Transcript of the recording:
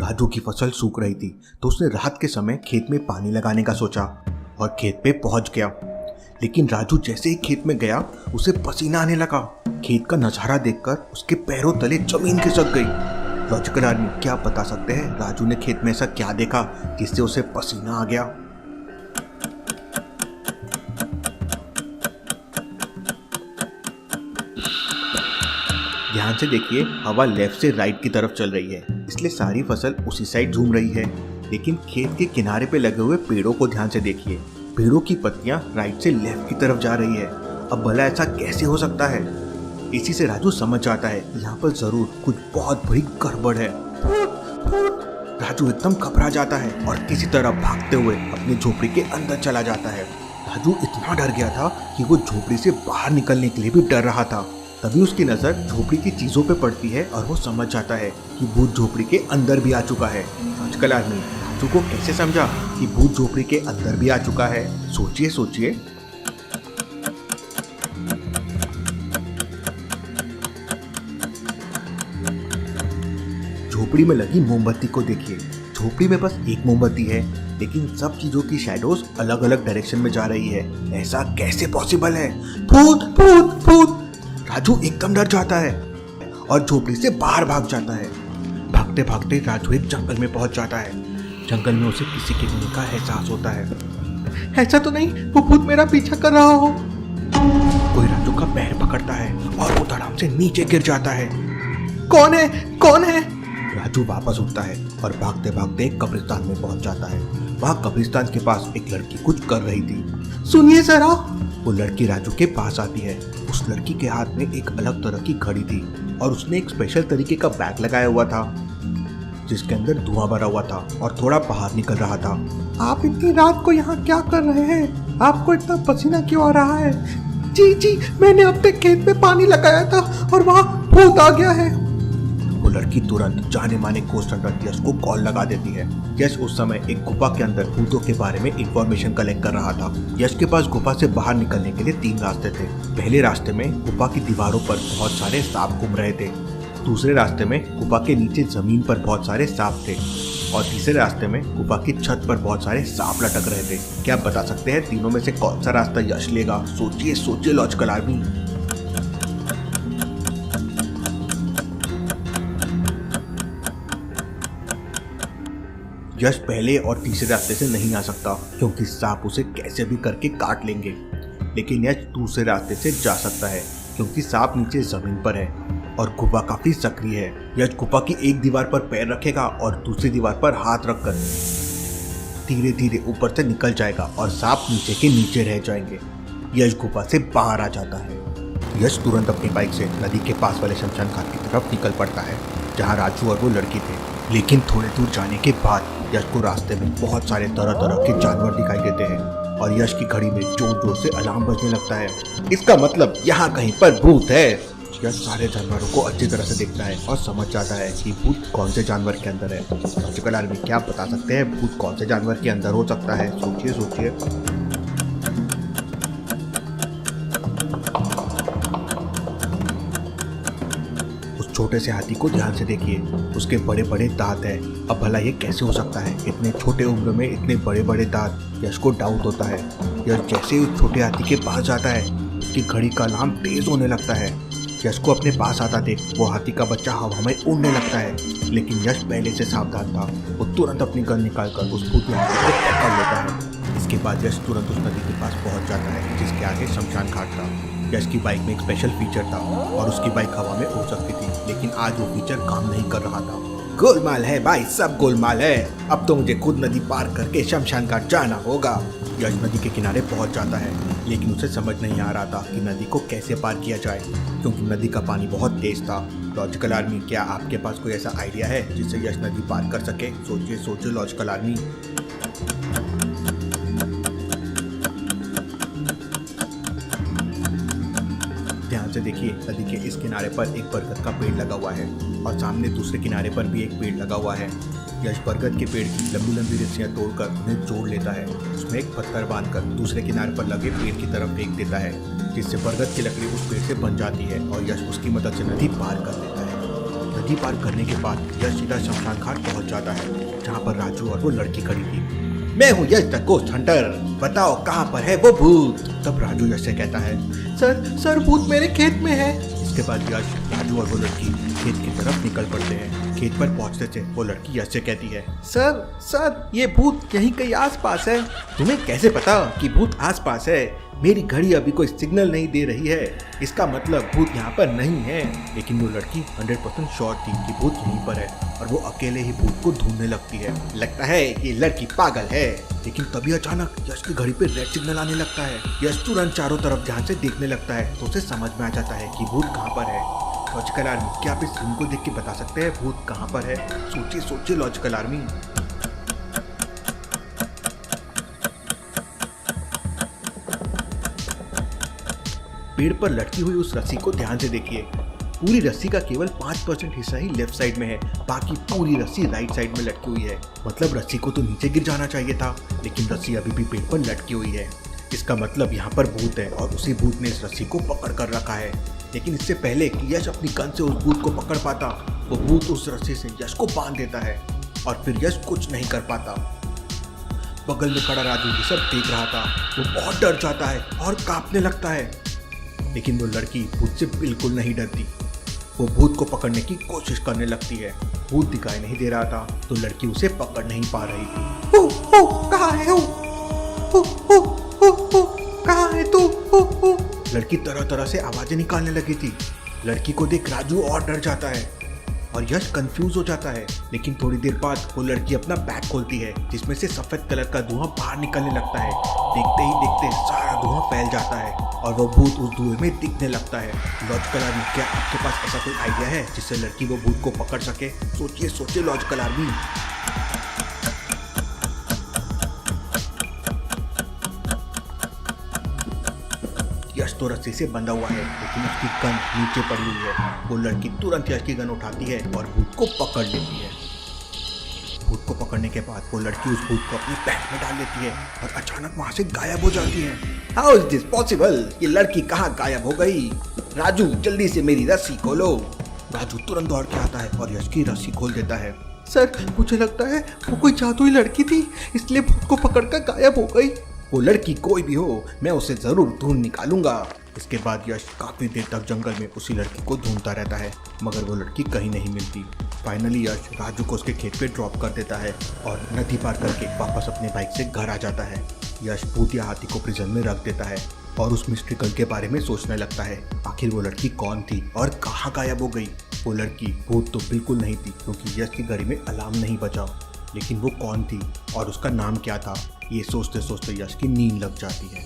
राजू की फसल सूख रही थी तो उसने रात के समय खेत में पानी लगाने का सोचा और खेत पे पहुंच गया। लेकिन राजू जैसे ही खेत में गया उसे पसीना आने लगा। खेत का नजारा देखकर उसके पैरों तले जमीन खिसक गई। लॉजिकल आदमी क्या बता सकते हैं राजू ने खेत में ऐसा क्या देखा जिससे उसे पसीना आ गया। ध्यान से देखिए, हवा लेफ्ट से राइट की तरफ चल रही है, इसलिए सारी फसल उसी साइड झूम रही है। लेकिन खेत के किनारे पे लगे हुए पेड़ों को ध्यान से देखिए, पेड़ों की पत्तियां राइट से लेफ्ट की तरफ जा रही है। अब भला ऐसा कैसे हो सकता है? इसी से राजू समझ जाता है यहाँ पर जरूर कुछ बहुत बड़ी गड़बड़ है। राजू एकदम घबरा जाता है और किसी तरह भागते हुए अपनी झोपड़ी के अंदर चला जाता है। राजू इतना डर गया था कि वो झोपड़ी से बाहर निकलने के लिए भी डर रहा था। तभी उसकी नजर झोपड़ी की चीजों पे पड़ती है और वो समझ जाता है कि भूत झोपड़ी के अंदर भी आ चुका है। आजकल आदमी राजू को कैसे समझा कि भूत झोपड़ी के अंदर भी आ चुका है? सोचिए सोचिए। झोपड़ी में लगी मोमबत्ती को देखिए, झोपड़ी में बस एक मोमबत्ती है लेकिन सब चीजों की शैडोज अलग अलग डायरेक्शन में जा रही है। ऐसा कैसे पॉसिबल है? भूत भूत भूत! राजू एकदम डर जाता है और झोपड़ी से बाहर भाग जाता है। भागते भागते राजू एक जंगल में पहुंच जाता है। जंगल में उसे किसी के होने का एहसास होता है। ऐसा तो नहीं वो भूत मेरा पीछा कर रहा हो? कोई राजू का पैर पकड़ता है और वो धड़ाम से नीचे गिर जाता है। कौन है? कौन है? राजू वापस उठता है और भागते भागते एक कब्रिस्तान में पहुंच जाता है। वहाँ कब्रिस्तान के पास एक लड़की कुछ कर रही थी। सुनिए जरा। वो लड़की राजू के पास आती है। उस लड़की के हाथ में एक अलग तरह की घड़ी थी और उसने एक स्पेशल तरीके का बैग लगाया हुआ था जिसके अंदर धुआं भरा हुआ था और थोड़ा बाहर निकल रहा था। आप इतनी रात को यहाँ क्या कर रहे हैं? आपको इतना पसीना क्यों आ रहा है? जी मैंने अपने खेत में पानी लगाया था और वहाँ भूत आ गया है। वो लड़की तुरंत जाने माने कोस्ट हंटर यश को कॉल लगा देती है। यश उस समय एक गुफा के अंदर भूतों के बारे में इंफॉर्मेशन कलेक्ट कर रहा था। यश के पास गुफा से बाहर निकलने के लिए 3 रास्ते थे। पहले रास्ते में गुफा की दीवारों पर बहुत सारे सांप घूम रहे थे, दूसरे रास्ते में गुफा के नीचे जमीन पर बहुत सारे सांप थे और तीसरे रास्ते में गुफा की छत पर बहुत सारे सांप लटक रहे थे। क्या आप बता सकते हैं तीनों में से कौन सा रास्ता यश लेगा? सोचिए सोचिए लॉजिकल आदमी। यश पहले और तीसरे रास्ते से नहीं आ सकता क्योंकि सांप उसे कैसे भी करके काट लेंगे। लेकिन यश दूसरे रास्ते से जा सकता है क्योंकि सांप नीचे जमीन पर है और गुफा काफी सक्रिय है। यश गुफा की एक दीवार पर पैर रखेगा और दूसरी दीवार पर हाथ रखकर धीरे धीरे ऊपर से निकल जाएगा और सांप नीचे के नीचे रह जाएंगे। यश गुफा से बाहर आ जाता है। यश तुरंत अपनी बाइक से नदी के पास वाले शमशान घाट की तरफ निकल पड़ता है जहाँ राजू और वो लड़की थे। लेकिन थोड़े दूर जाने के बाद यश को रास्ते में बहुत सारे तरह तरह के जानवर दिखाई देते हैं और यश की घड़ी में जोर जोर से अलार्म बजने लगता है। इसका मतलब यहाँ कहीं पर भूत है। यश सारे जानवरों को अच्छी तरह से देखता है और समझ जाता है कि भूत कौन से जानवर के अंदर है। लॉजिकल आदमी क्या आप बता सकते हैं भूत कौन से जानवर के अंदर हो सकता है? सोचिए सोचिए। छोटे से हाथी को ध्यान से देखिए, उसके बड़े बड़े दांत हैं। अब भला ये कैसे हो सकता है? इतने छोटे उम्र में इतने बड़े बड़े दांत। यश को डाउट होता है। यश जैसे ही उस छोटे हाथी के पास जाता है उसकी घड़ी का अलार्म तेज होने लगता है। यश को अपने पास आता देख वो हाथी का बच्चा हवा में उड़ने लगता है। लेकिन यश पहले से सावधान था। वो तुरंत अपनी गन निकालकर उस भूत हाथी को पकड़ लेता है। इसके बाद यश तुरंत उस नदी के पास पहुंच जाता है जिसके आगे शमशान घाट था। यश की बाइक में एक स्पेशल फीचर था और उसकी बाइक हवा में उड़ सकती थी, लेकिन आज वो फीचर काम नहीं कर रहा था। गोलमाल है भाई, सब गोलमाल है। अब तो मुझे खुद नदी पार करके शमशान घाट जाना होगा। यश नदी के किनारे पहुंच जाता है लेकिन उसे समझ नहीं आ रहा था कि नदी को कैसे पार किया जाए क्योंकि नदी का पानी बहुत तेज था। लॉजिकल आदमी क्या आपके पास कोई ऐसा आइडिया है जिससे यश नदी पार कर सके? सोचिए सोचिए लॉजिकल आदमी। ध्यान से देखिए, नदी के इस किनारे पर एक बरगद का पेड़ लगा हुआ है और सामने दूसरे किनारे पर भी एक पेड़ लगा हुआ है। यश बरगद के पेड़ की लंबी लंबी रस्सियां तोड़कर उन्हें जोड़ लेता है। उसमें एक पत्थर बांधकर दूसरे किनारे पर लगे पेड़ की तरफ फेंक देता है जिससे बरगद की लकड़ी उस पेड़ से बन जाती है और यश उसकी मदद से नदी पार कर लेता है। नदी पार करने के बाद यश सीधा शमशान घाट पहुंच जाता है जहाँ पर राजू और वो लड़की खड़ी थी। मैं हूँ यश द गोस्ट हंटर, बताओ कहाँ पर है वो भूत। तब राजू यश से कहता है सर भूत मेरे खेत में है। इसके बाद यश, राजू और वो लड़की खेत की तरफ निकल पड़ते हैं। खेत पर पहुंचते थे वो लड़की यश से कहती है सर ये भूत यहीं कहीं आसपास है। तुम्हें कैसे पता कि भूत आसपास है? मेरी घड़ी अभी कोई सिग्नल नहीं दे रही है, इसका मतलब भूत यहाँ पर नहीं है। लेकिन वो लड़की 100% श्योर थी कि भूत यहीं पर है और वो अकेले ही भूत को ढूंढने लगती है। लगता है ये लड़की पागल है। लेकिन तभी अचानक यश की घड़ी पे रेड सिग्नल आने लगता है। यश तुरंत चारों तरफ ध्यान से देखने लगता है तो उसे समझ में आ जाता है कि भूत कहाँ पर है। लॉजिकल आर्मी, क्या आप इस सीन को देख के बता सकते हैं भूत कहाँ पर है? सोचिए लॉजिकल आर्मी। पेड़ पर लटकी हुई उस रस्सी को ध्यान से देखिए। पूरी रस्सी का केवल 5% हिस्सा ही लेफ्ट साइड में है, बाकी पूरी रस्सी राइट साइड में लटकी हुई है। मतलब रस्सी को तो नीचे गिर जाना चाहिए था, लेकिन रस्सी अभी भी पेड़ पर लटकी हुई है। इसका मतलब यहाँ पर भूत है और उसी भूत ने इस रस्सी को पकड़ कर रखा है। लेकिन इससे पहले कि यश अपनी गन से उस भूत को पकड़ पाता, वो भूत उस रस्सी से यश को बांध देता है और फिर यश कुछ नहीं कर पाता। बगल में खड़ा राजू ये सब देख रहा था। वो बहुत डर जाता है और कांपने लगता है। लेकिन वो लड़की भूत से बिल्कुल नहीं डरती। वो भूत को पकड़ने की कोशिश करने लगती है। भूत दिखाई नहीं दे रहा था तो लड़की उसे पकड़ नहीं पा रही थी। कहाँ है कहाँ है तू? लड़की तरह तरह से आवाजें निकालने लगी थी। लड़की को देख राजू और डर जाता है और यश कंफ्यूज हो जाता है। लेकिन थोड़ी देर बाद वो लड़की अपना बैग खोलती है जिसमें से सफेद कलर का धुआं बाहर निकलने लगता है। देखते ही देखते सारा धुआं फैल जाता है और वो भूत उस धुएं में दिखने लगता है। लॉजिकल आर्मी, क्या आपके पास ऐसा कोई आइडिया है जिससे लड़की वो भूत को पकड़ सके? सोचिए लॉजिकल आर्मी। यश तो रस्सी से बंधा हुआ है लेकिन उसकी गन नीचे पड़ी हुई है। वो लड़की तुरंत यश की गन उठाती है और भूत को पकड़ लेती है। भूत को पकड़ने के बाद वो लड़की उस भूत को अपने बैग में डाल लेती है और अचानक वहां से गायब हो जाती है। How is this possible? ये लड़की कहाँ गायब हो गई? राजू जल्दी से मेरी रस्सी खोलो। राजू तुरंत दौड़ के आता है और यश की रस्सी खोल देता है। सर मुझे लगता है वो कोई जादुई लड़की थी, इसलिए भूत को पकड़कर गायब हो गई। वो लड़की कोई भी हो, मैं उसे जरूर ढूंढ निकालूंगा। इसके बाद यश काफी देर तक जंगल में उसी लड़की को ढूंढता रहता है मगर वो लड़की कहीं नहीं मिलती। फाइनली यश राजू को उसके खेत पे ड्रॉप कर देता है और नदी पार करके वापस अपने बाइक से घर आ जाता है। यश भूत या हाथी को प्रिजन में रख देता है और उस मिस्ट्री गर्ल के बारे में सोचने लगता है। आखिर वो लड़की कौन थी और कहाँ गायब हो गई? वो लड़की भूत तो बिल्कुल नहीं थी क्योंकि यश की घड़ी में अलार्म नहीं बजा। लेकिन वो कौन थी और उसका नाम क्या था? ये सोचते सोचते यश की नींद लग जाती है।